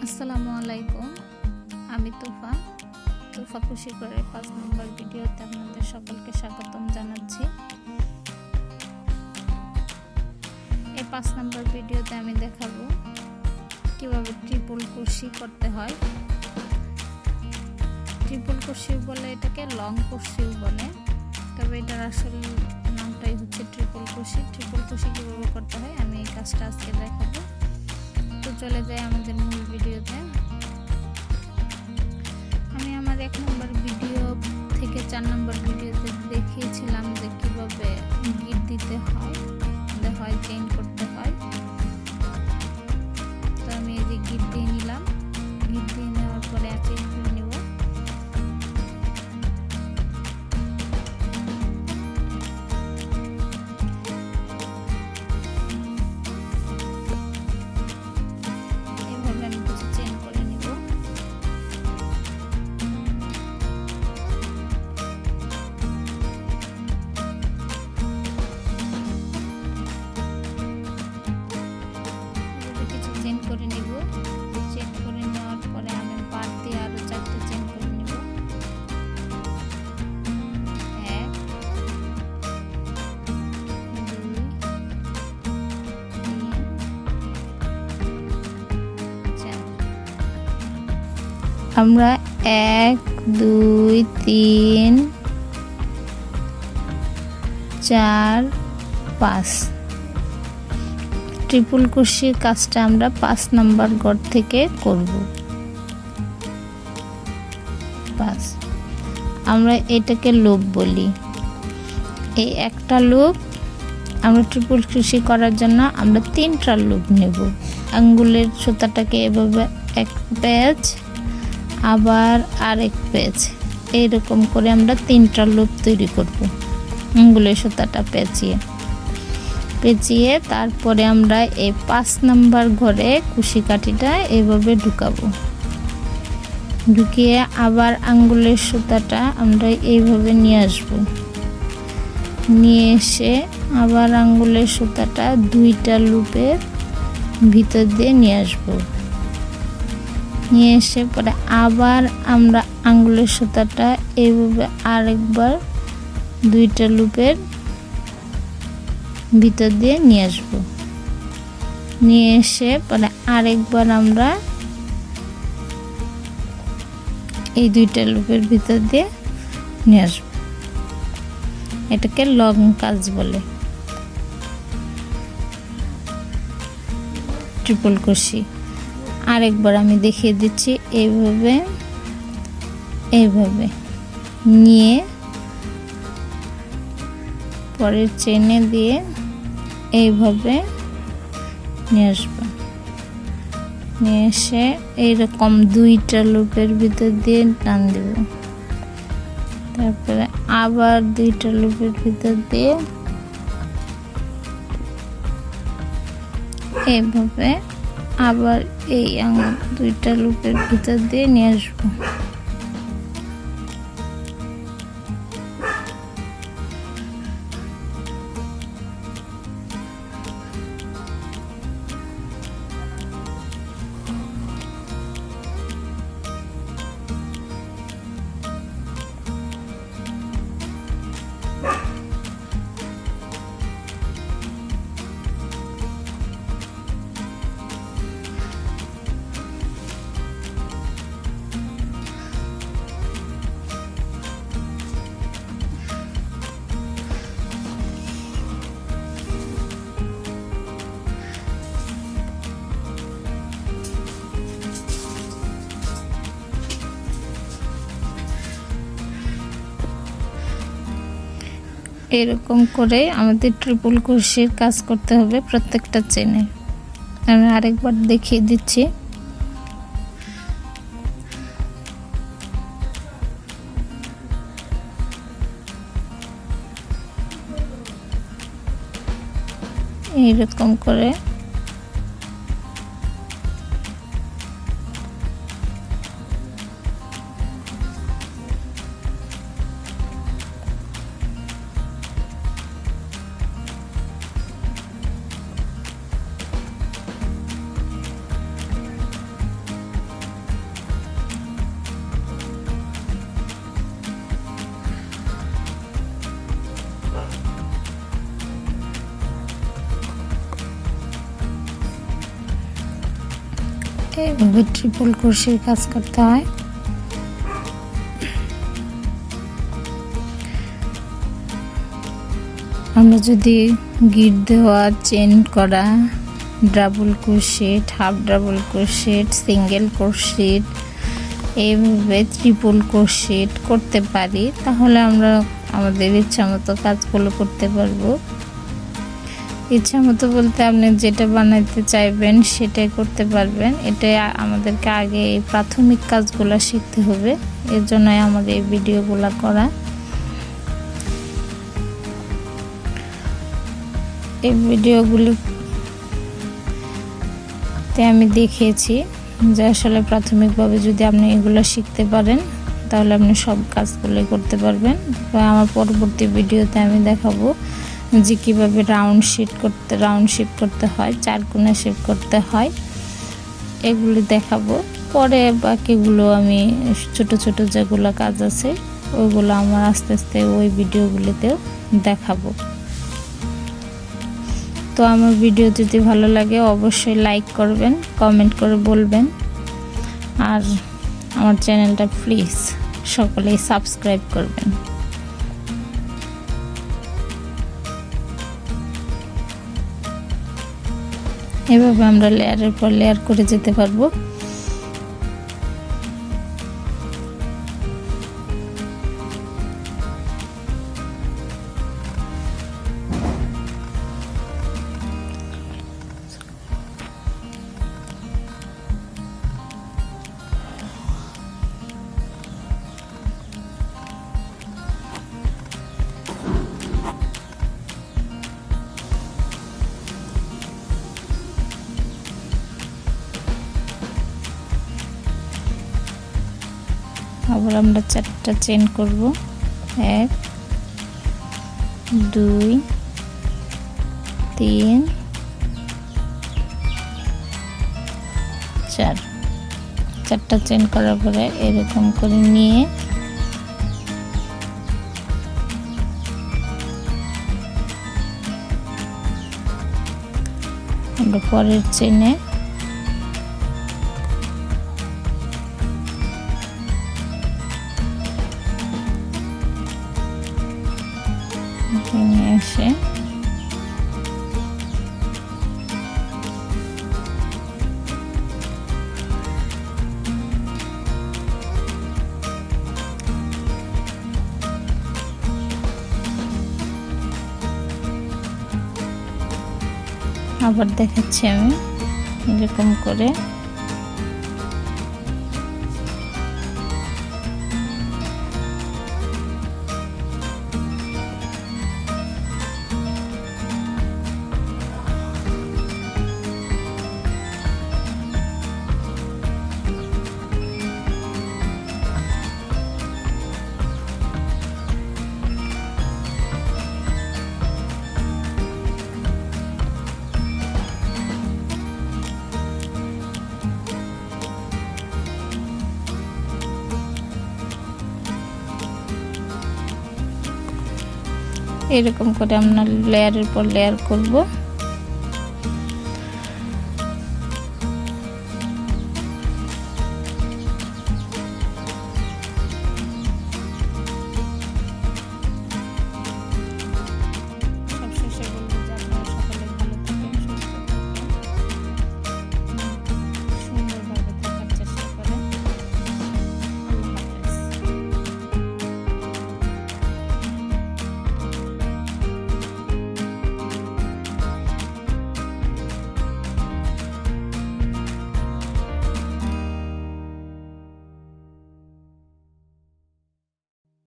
আসসালামু আলাইকুম। আমি তুফা খুশি করে 5 নম্বর ভিডিওতে আপনাদের সকলকে স্বাগতম জানাচ্ছি। এই 5 নম্বর ভিডিওতে আমি দেখাবো কিভাবে ট্রিপল ক্রোশি করতে হয়। ট্রিপল ক্রোশি বলে এটাকে, লং ক্রোশিও বলে, তবে এটার আসল নামটাই হচ্ছে ট্রিপল ক্রোশি। ট্রিপল ক্রোশি কিভাবে করতে হয় আমি এই কাজটা আজকে দেখাবো। তো চলে যাই আমাদের মূল ভিডিওতে। আমি আমার 1 নম্বর ভিডিও থেকে 4 নম্বর ভিডিওতে দেখিয়েছিলাম যে কিভাবে গিট দিতে হয়, চেইন করতে হয়। তো আমি এই যে গিট দিয়ে নিলাম, গিট দিয়ে নেওয়ার পরে চেইন করে নিব। করে নিব, চেন করে নেওয়ার পরে আমি পার দিয়ে আরো 4টে চেন করে নিব। 1 2 3 4। আমরা 1 2 3 4 5 ট্রিপল ক্রোশির কাজটা আমরা 5 নম্বর ঘর থেকে করব। 5 আমরা এটাকে লুপ বলি। এই একটা লুপ আমরা ট্রিপল ক্রোশি করার জন্য আমরা 3টা লুপ নেব। আঙ্গুলের সুতাটাকে এভাবে এক পেঁচ, আবার আরেক পেঁচ, এইরকম করে আমরা 3টা লুপ তৈরি করব। আঙ্গুলের সুতাটা পেঁচিয়ে তারপরে আমরা এই 5 নম্বর ঘরে কুশি কাঠিটা এভাবে ঢুকাবো। ঢুকিয়ে আবার আঙ্গুলের সুতাটা আমরা এইভাবে নিয়ে আসব। নিয়ে এসে আবার আঙ্গুলের সুতাটা 2টা লুপের ভিতর দিয়ে নিয়ে আসব। নিয়ে এসে পরে আবার আমরা আঙ্গুলের সুতাটা এইভাবে আরেকবার 2টা লুপের ভিতর দিয়ে নিয়ে আসবো। নিয়ে এসে পরে আরেকবার আমরা এই 2টা লুপের ভিতর দিয়ে নিয়ে আসবো। এটাকে লং কাজ বলে, ট্রিপল ক্রোশি। আরেকবার আমি দেখিয়ে দিচ্ছি। এইভাবে নিয়ে পরের চেনে দিয়ে এইভাবে নিয়ে আসবো। নিয়ে এসে এইরকম 2টা লুপের ভিতর দিয়ে টান দেব। তারপরে আবার 2টা লুপের ভিতর দিয়ে এইভাবে আবার এই 2টা লুপের ভিতর দিয়ে নিয়ে আসবো। এরকম করে আমাদের ট্রিপল ক্রোশির কাজ করতে হবে প্রত্যেকটা চেনে। আমি আরেকবার দেখিয়ে দিচ্ছি। এইরকম করে এইভাবে ট্রিপল ক্রোশের কাজ করতে হয়। আমরা যদি গিট দেওয়া, চেন করা, double crochet, half double crochet, single crochet, এইভাবে ট্রিপল ক্রোশেট করতে পারি, তাহলে আমরা আমাদের ইচ্ছা মতো কাজগুলো করতে পারবো। ইচ্ছা মতো বলতে আপনি যেটা বানাইতে চাইবেন সেটাই করতে পারবেন। এটা আমাদেরকে আগে এই প্রাথমিক কাজগুলো শিখতে হবে, এর জন্যই আমাদের এই ভিডিওগুলো করা। এই ভিডিওগুলিতে আমি দেখিয়েছি যে আসলে প্রাথমিকভাবে যদি আপনি এগুলো শিখতে পারেন তাহলে আপনি সব কাজগুলোই করতে পারবেন। আমার পরবর্তী ভিডিওতে আমি দেখাবো যে কীভাবে রাউন্ড শেপ করতে হয়, 4 কোণা শেপ করতে হয়, এগুলি দেখাবো। পরে বাকিগুলো আমি ছোট ছোট যেগুলো কাজ আছে ওইগুলো আমার আস্তে আস্তে ওই ভিডিওগুলিতেও দেখাবো। তো আমার ভিডিও যদি ভালো লাগে অবশ্যই লাইক করবেন, কমেন্ট করে বলবেন, আর আমার চ্যানেলটা প্লিজ সকলেই সাবস্ক্রাইব করবেন। এভাবে আমরা লেয়ারের পর লেয়ার করে যেতে পারবো। আবার আমরা 4টা চেন করব, 1 2 3 4। 4টা চেন করার পরে এরকম করে নিয়ে আমরা পরের চেনে এসে আবার দেখাচ্ছি আমি এরকম করে এরকম করে আমরা লেয়ারের পর লেয়ার করব।